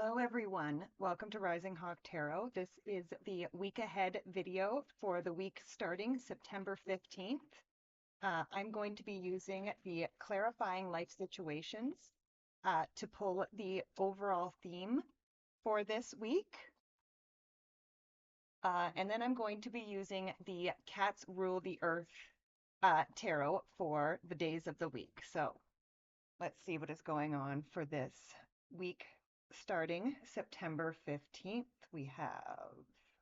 Hello everyone, welcome to Rising Hawk Tarot. This is the week ahead video for the week starting September 15th. I'm going to be using the Clarifying Life Situations to pull the overall theme for this week. And then I'm going to be using the Cats Rule the Earth tarot for the days of the week. So let's see what is going on for this week starting September 15th. We have,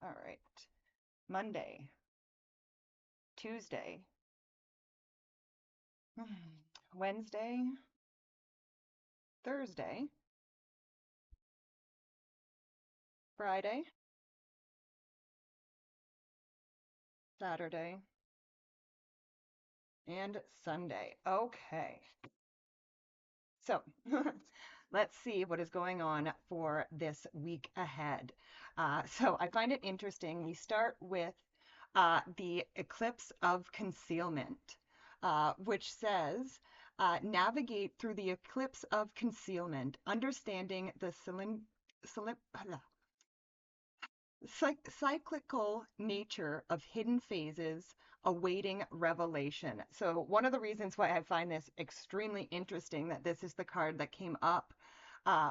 all right, Monday, Tuesday, Wednesday, Thursday, Friday, Saturday, and Sunday. Okay, so let's see what is going on for this week ahead. So I find it interesting. We start with the eclipse of concealment, which says, navigate through the eclipse of concealment, understanding the cyclical nature of hidden phases awaiting revelation. So one of the reasons why I find this extremely interesting that this is the card that came up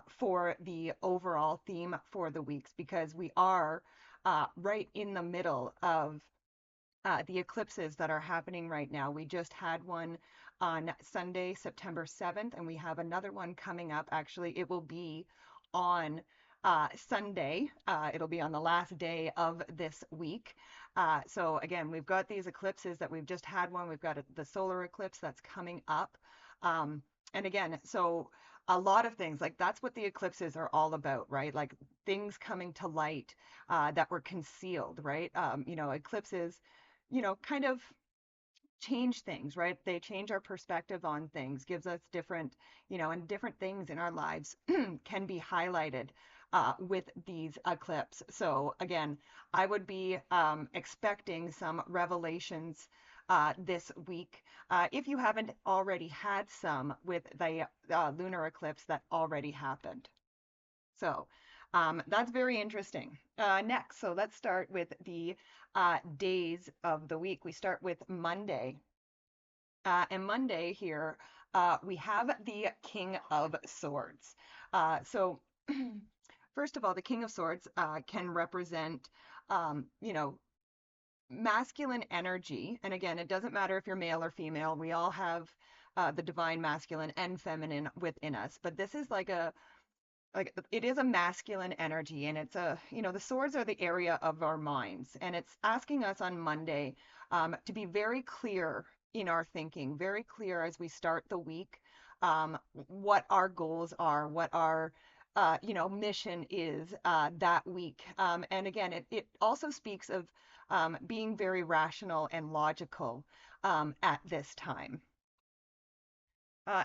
for the overall theme for the weeks, because we are right in the middle of the eclipses that are happening right now. We just had one on Sunday, September 7th, and we have another one coming up. Actually, it will be on Sunday. It'll be on the last day of this week. So again, we've got these eclipses that we've just had one. We've got the solar eclipse that's coming up. And again, so a lot of things, like that's what the eclipses are all about, right? Like things coming to light that were concealed, right? Eclipses, kind of change things, right? They change our perspective on things, gives us different, and different things in our lives can be highlighted with these eclipses. So again, I would be expecting some revelations this week. If you haven't already had some with the lunar eclipse that already happened. So that's very interesting. Next, so let's start with the days of the week. We start with Monday. And Monday here, we have the King of Swords. So first of all, the King of Swords can represent, masculine energy. And again, it doesn't matter if you're male or female. We all have the divine masculine and feminine within us. But this is like it is a masculine energy, and it's the swords are the area of our minds, and it's asking us on Monday to be very clear in our thinking, very clear as we start the week, what our goals are, what our mission is that week. And again, it also speaks of being very rational and logical at this time.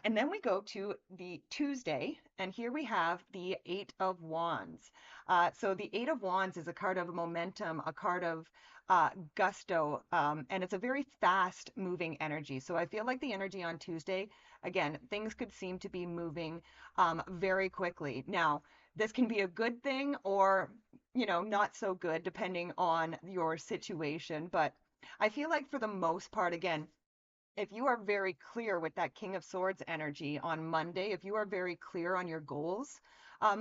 And then we go to the Tuesday, and here we have the Eight of Wands. So the Eight of Wands is a card of momentum, a card of gusto, and it's a very fast moving energy. So I feel like the energy on Tuesday, again, things could seem to be moving very quickly. Now, this can be a good thing or, not so good depending on your situation. But I feel like for the most part, again, if you are very clear with that King of Swords energy on Monday, if you are very clear on your goals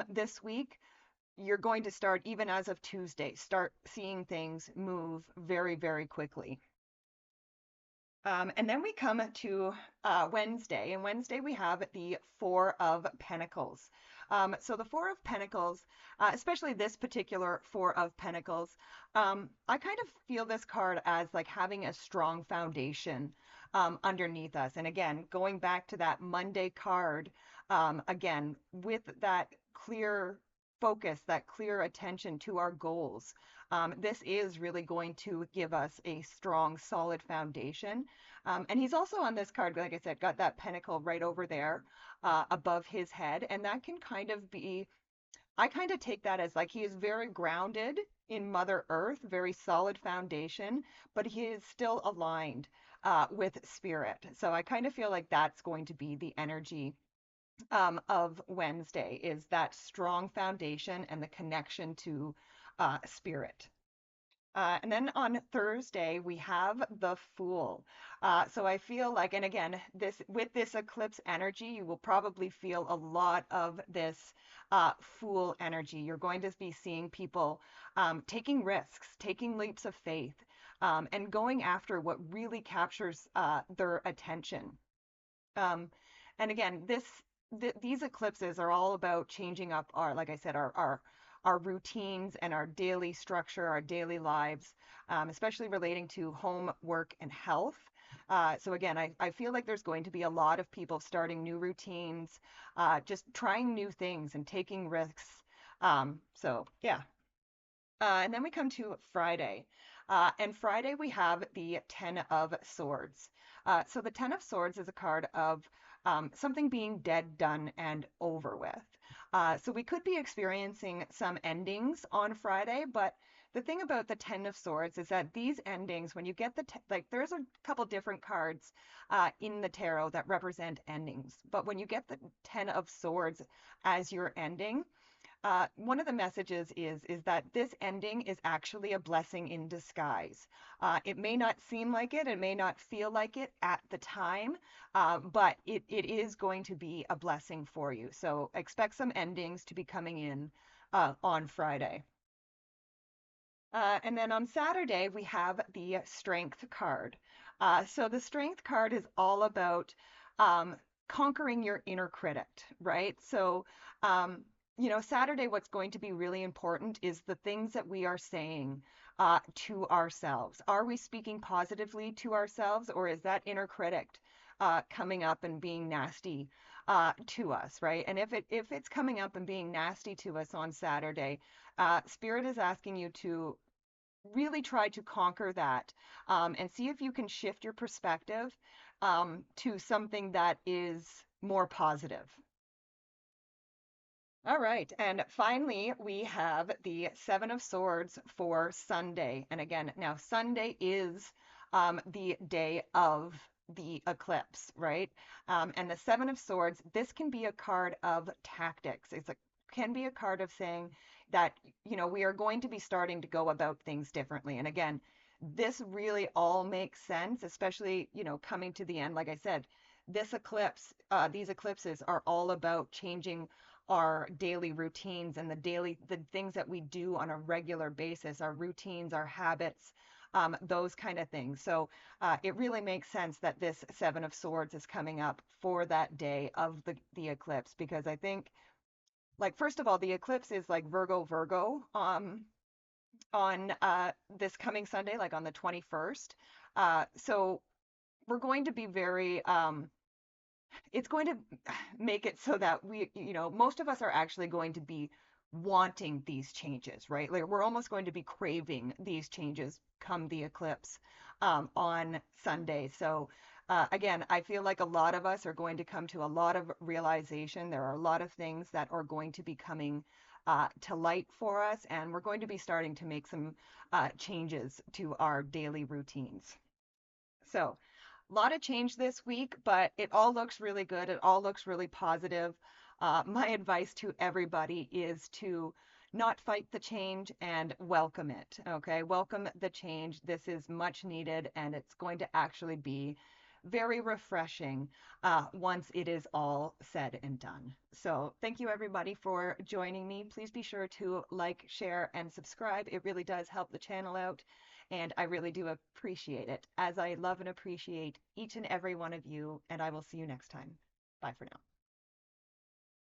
this week, you're going to start, even as of Tuesday, start seeing things move very, very quickly. And then we come to Wednesday, and Wednesday we have the Four of Pentacles. So the Four of Pentacles, especially this particular Four of Pentacles, I kind of feel this card as like having a strong foundation underneath us. And again, going back to that Monday card, again, with that clear focus, that clear attention to our goals, this is really going to give us a strong, solid foundation. And he's also on this card, like I said, got that pentacle right over there above his head. And that can kind of be, I kind of take that as like he is very grounded in Mother Earth, very solid foundation, but he is still aligned with spirit. So I kind of feel like that's going to be the energy of Wednesday is that strong foundation and the connection to spirit. And then on Thursday, we have the Fool. So I feel like, and again, this with this eclipse energy, you will probably feel a lot of this Fool energy. You're going to be seeing people taking risks, taking leaps of faith, and going after what really captures their attention. Um, and again, these eclipses are all about changing up our, like I said, our routines and our daily structure, our daily lives, especially relating to home, work, and health. So again, I feel like there's going to be a lot of people starting new routines, just trying new things and taking risks. So yeah, and then we come to Friday. And Friday we have the Ten of Swords. So the Ten of Swords is a card of something being dead, done, and over with. So we could be experiencing some endings on Friday, but the thing about the Ten of Swords is that these endings, when you get like, there's a couple different cards in the tarot that represent endings, but when you get the Ten of Swords as your ending, one of the messages is that this ending is actually a blessing in disguise. It may not seem like it may not feel like it at the time, but it is going to be a blessing for you. So expect some endings to be coming in on Friday. And then on Saturday, we have the Strength card. So the Strength card is all about um, conquering your inner critic, right? So, um, Saturday, what's going to be really important is the things that we are saying to ourselves. Are we speaking positively to ourselves, or is that inner critic coming up and being nasty to us, right? And if it's coming up and being nasty to us on Saturday, Spirit is asking you to really try to conquer that and see if you can shift your perspective to something that is more positive. All right. And finally, we have the Seven of Swords for Sunday. And again, now Sunday is the day of the eclipse, right? And the Seven of Swords, this can be a card of tactics. Can be a card of saying that, we are going to be starting to go about things differently. And again, this really all makes sense, especially, coming to the end. Like I said, this eclipse, these eclipses are all about changing our daily routines and the things that we do on a regular basis, our routines, our habits, those kind of things. So it really makes sense that this Seven of Swords is coming up for that day of the eclipse, because I think, like, first of all, the eclipse is like Virgo on this coming Sunday, like on the 21st. So we're going to be very it's going to make it so that most of us are actually going to be wanting these changes, right? Like, we're almost going to be craving these changes come the eclipse on Sunday. So, again, I feel like a lot of us are going to come to a lot of realization. There are a lot of things that are going to be coming to light for us, and we're going to be starting to make some changes to our daily routines. So, a lot of change this week, but it all looks really good. It all looks really positive. My advice to everybody is to not fight the change and welcome it. Okay, welcome the change. This is much needed, and it's going to actually be very refreshing once it is all said and done. So, thank you everybody for joining me. Please be sure to like, share, and subscribe. It really does help the channel out, and I really do appreciate it, as I love and appreciate each and every one of you. And I will see you next time. Bye for now.